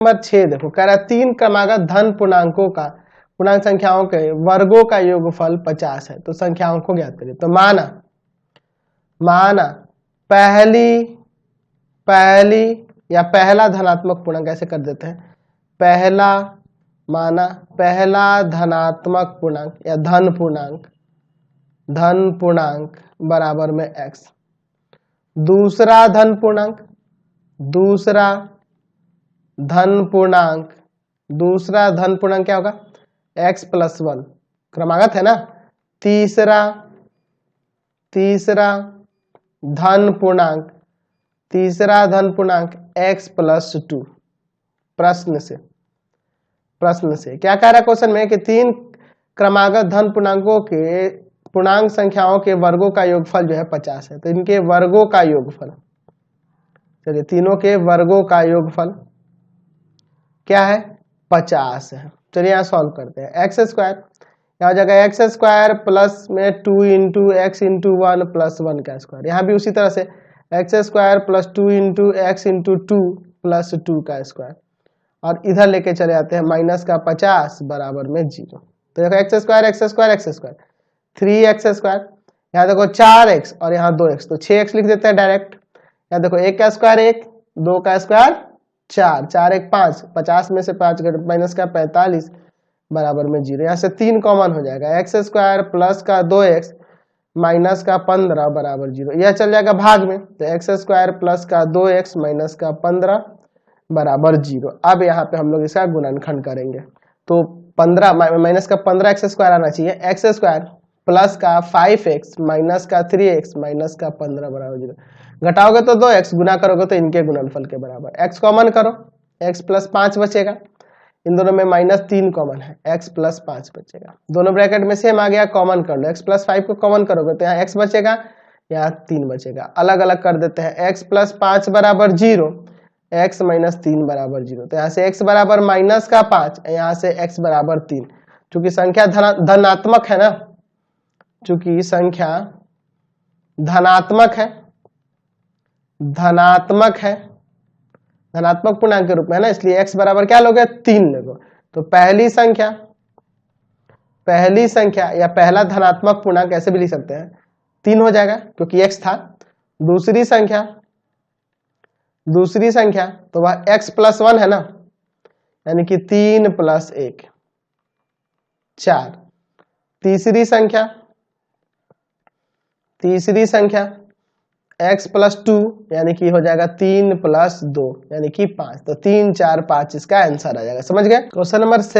Number 6 देखो, कह रहा है 3 क्रमागत धन पूर्णांक संख्याओं के वर्गों का योगफल 50 है। तो संख्याओं को ज्ञात करिए। तो माना पहली या पहला धनात्मक पूर्णांक ऐसे कर देते हैं। पहला धनात्मक पूर्णांक या धन पूर्णांक बराबर में x। दूसरा धन पूर्णांक क्या होगा? x प्लस 1, क्रमागत है ना। तीसरा धन पूर्णांक x प्लस 2। प्रश्न से क्या कह रहा है क्वेश्चन में कि 3 क्रमागत धन पूर्णांक संख्याओं के वर्गों का योगफल जो है 50 है। तो इनके वर्गों का योगफल, चलिए तीनों के वर्गों का योगफल क्या है? 50 है। चलिए यहाँ सॉल्व करते हैं। एक्स स्क्वायर यहाँ हो जाएगा एक्स स्क्वायर प्लस में 2 इंटू एक्स इंटू 1 प्लस 1 का स्क्वायर। यहाँ भी उसी तरह से x square plus 2 into x into 2 plus 2 का स्क्वायर। और इधर लेके चले आते हैं माइनस का 50 बराबर में 0। तो देखो एक्स स्क्वायर 3x स्क्वायर, यहाँ देखो 4x और यहाँ 2x, तो 6x लिख देते हैं डायरेक्ट। यहाँ देखो 1 का स्क्वायर 1, 2 का स्क्वायर 4, 4 1 5, 50 में से 5 घट माइनस का 45 बराबर में 0। यहाँ से 3 कॉमन हो जाएगा, एक्स स्क्वायर प्लस का 2x माइनस का 15 बराबर 0। यह चल जाएगा भाग में, तो एक्स स्क्वायर प्लस का 2x माइनस का 15 बराबर 0। अब यहाँ पे हम लोग इसका गुणनखंड करेंगे, तो 15 माइनस का 15 एक्स स्क्वायर आना चाहिए। एक्स स्क्वायर प्लस का 5x माइनस का 3x माइनस का 15 बराबर 0। घटाओगे तो 2x, गुना करोगे तो इनके गुणनफल के बराबर। x कॉमन करो, x प्लस 5 बचेगा। इन दोनों में माइनस 3 कॉमन है, x प्लस 5 बचेगा। दोनों ब्रैकेट में सेम आ गया, कॉमन कर लो। x प्लस 5 को कॉमन करोगे तो यहाँ x बचेगा, यहाँ 3 बचेगा। अलग अलग कर देते हैं। x प्लस 5 बराबर 0, x माइनस 3 बराबर 0। तो यहाँ से x बराबर माइनस का 5, यहाँ से x बराबर 3। चूंकि संख्या धनात्मक है ना, चूंकि संख्या धनात्मक पूर्णांक के रूप में है ना, इसलिए x बराबर क्या लोगे? 3 लोगे। तो पहली संख्या या पहला धनात्मक पूर्णांक ऐसे भी लिख सकते हैं, 3 हो जाएगा क्योंकि x था। दूसरी संख्या तो वह x प्लस 1 है ना, यानी कि 3 प्लस 1 4। तीसरी संख्या x प्लस 2 यानी कि हो जाएगा 3 प्लस 2 यानी कि 5। तो 3 4 5 इसका आंसर आ जाएगा। समझ गए? Question number